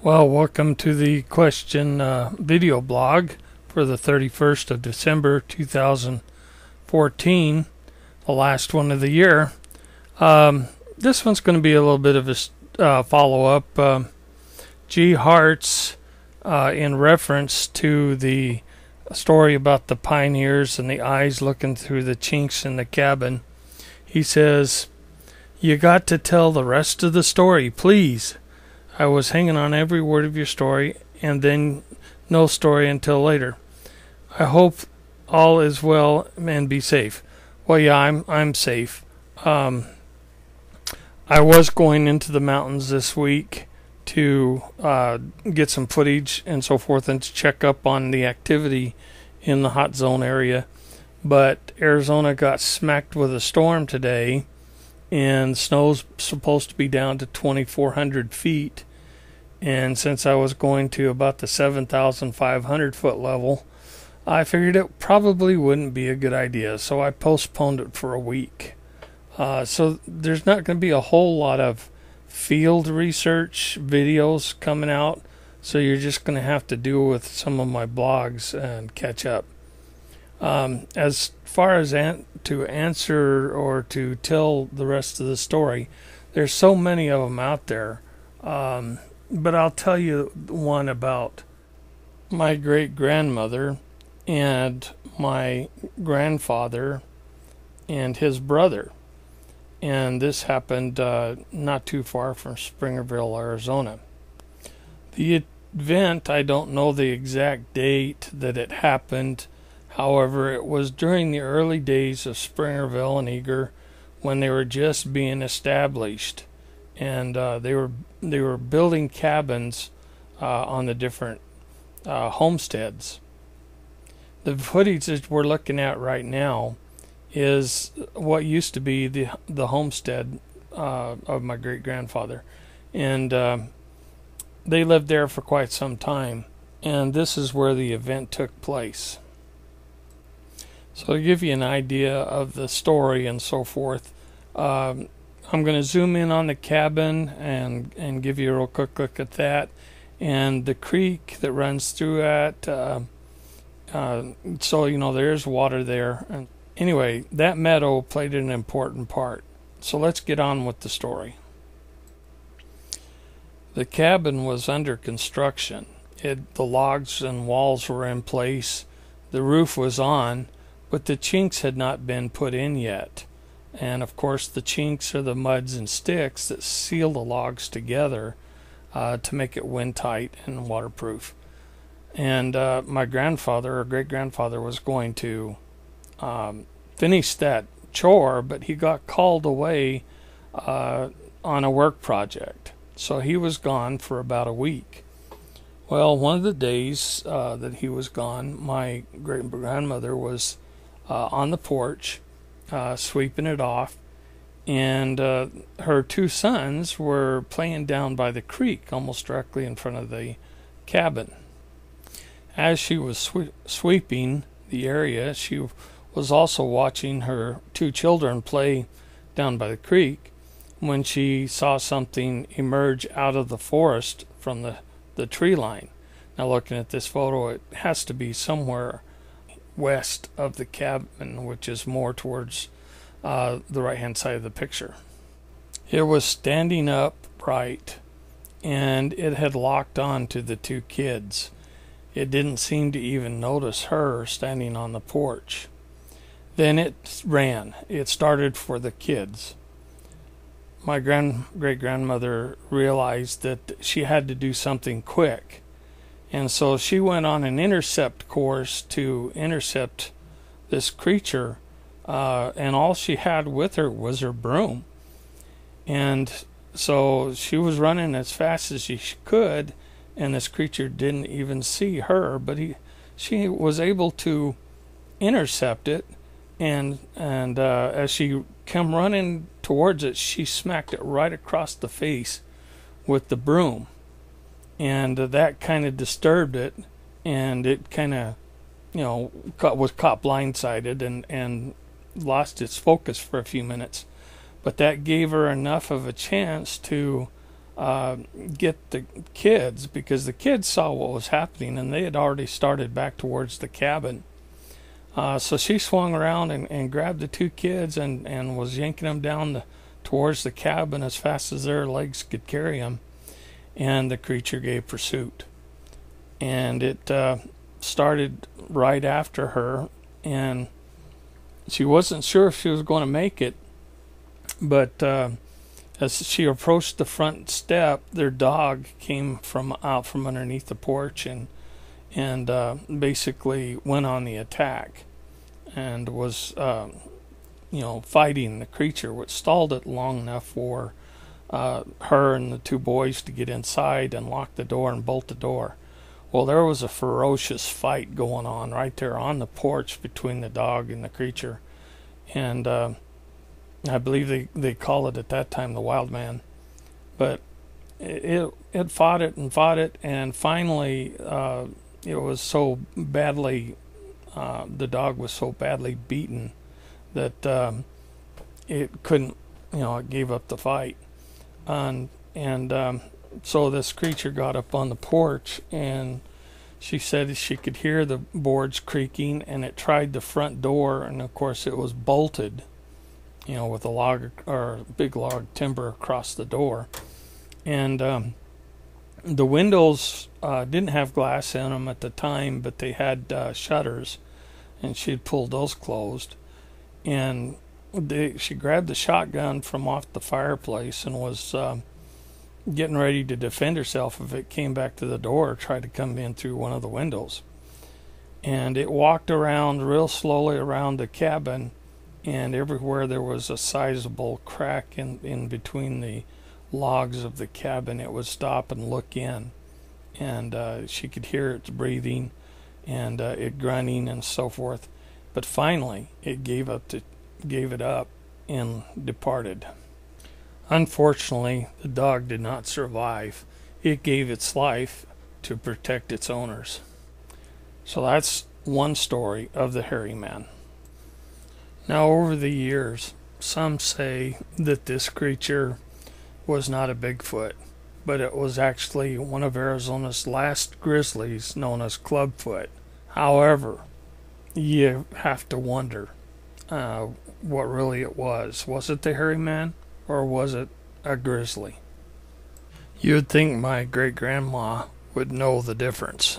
Well, welcome to the question video blog for the 31st of December 2014, the last one of the year. This one's going to be a little bit of a follow-up. G. Hart's, in reference to the story about the pioneers and the eyes looking through the chinks in the cabin, he says, "You got to tell the rest of the story, please. I was hanging on every word of your story, and then no story until later. I hope all is well and be safe." Well, yeah, I'm safe. I was going into the mountains this week to get some footage and so forth, and to check up on the activity in the hot zone area. But Arizona got smacked with a storm today, and snow's supposed to be down to 2,400 feet. And since I was going to about the 7,500 foot level, I figured it probably wouldn't be a good idea, so I postponed it for a week. So there's not going to be a whole lot of field research videos coming out, so you're just going to have to deal with some of my blogs and catch up. As far as to answer or to tell the rest of the story, there's so many of them out there. But I'll tell you one about my great-grandmother and my grandfather and his brother. And this happened not too far from Springerville, Arizona. The event, I don't know the exact date that it happened. However, it was during the early days of Springerville and Eager, when they were just being established. And they were building cabins on the different homesteads. The footage that we're looking at right now is what used to be the homestead of my great-grandfather, and they lived there for quite some time. And this is where the event took place. So to give you an idea of the story and so forth, I'm going to zoom in on the cabin and give you a real quick look at that, and the creek that runs through it. So you know there's water there. And anyway, that meadow played an important part. So let's get on with the story. The cabin was under construction. The logs and walls were in place. The roof was on, but the chinks had not been put in yet. And of course the chinks are the muds and sticks that seal the logs together to make it wind tight and waterproof. And my grandfather or great-grandfather was going to finish that chore, but he got called away on a work project. So he was gone for about a week. Well, one of the days that he was gone, my great-grandmother was on the porch sweeping it off, and her two sons were playing down by the creek almost directly in front of the cabin. As she was sweeping the area, she was also watching her two children play down by the creek when she saw something emerge out of the forest from the tree line. Now, looking at this photo, it has to be somewhere west of the cabin, which is more towards the right-hand side of the picture. It was standing upright, and it had locked on to the two kids. It didn't seem to even notice her standing on the porch. Then it ran. It started for the kids. My great-grandmother realized that she had to do something quick, and so she went on an intercept course to intercept this creature, and all she had with her was her broom. And so she was running as fast as she could, and this creature didn't even see her, but she was able to intercept it, and as she came running towards it, she smacked it right across the face with the broom. And that kind of disturbed it, and it kind of, was caught blindsided and lost its focus for a few minutes. But that gave her enough of a chance to get the kids, because the kids saw what was happening and they had already started back towards the cabin. So she swung around and grabbed the two kids and was yanking them down towards the cabin as fast as their legs could carry them. And the creature gave pursuit. And it started right after her. And she wasn't sure if she was going to make it. But as she approached the front step, their dog came out from underneath the porch and basically went on the attack and was fighting the creature, which stalled it long enough for her and the two boys to get inside and lock the door and bolt the door. Well, there was a ferocious fight going on right there on the porch between the dog and the creature, and I believe they call it at that time the wild man. But it fought it, and finally it was so badly, the dog was so badly beaten that it couldn't, it gave up the fight. And so this creature got up on the porch, and she said she could hear the boards creaking, and it tried the front door, and of course it was bolted, with a log or big log timber across the door. And the windows didn't have glass in them at the time, but they had shutters, and she had pulled those closed. And she grabbed the shotgun from off the fireplace and was getting ready to defend herself if it came back to the door or tried to come in through one of the windows. And it walked around real slowly around the cabin, and everywhere there was a sizable crack in between the logs of the cabin, it would stop and look in, and she could hear its breathing and it grunting and so forth. But finally it gave it up and departed. Unfortunately, the dog did not survive. It gave its life to protect its owners. So that's one story of the hairy man. Now, over the years, some say that this creature was not a Bigfoot, but it was actually one of Arizona's last grizzlies known as Clubfoot. However, you have to wonder what really it was. Was it the hairy man, or was it a grizzly? You'd think my great-grandma would know the difference.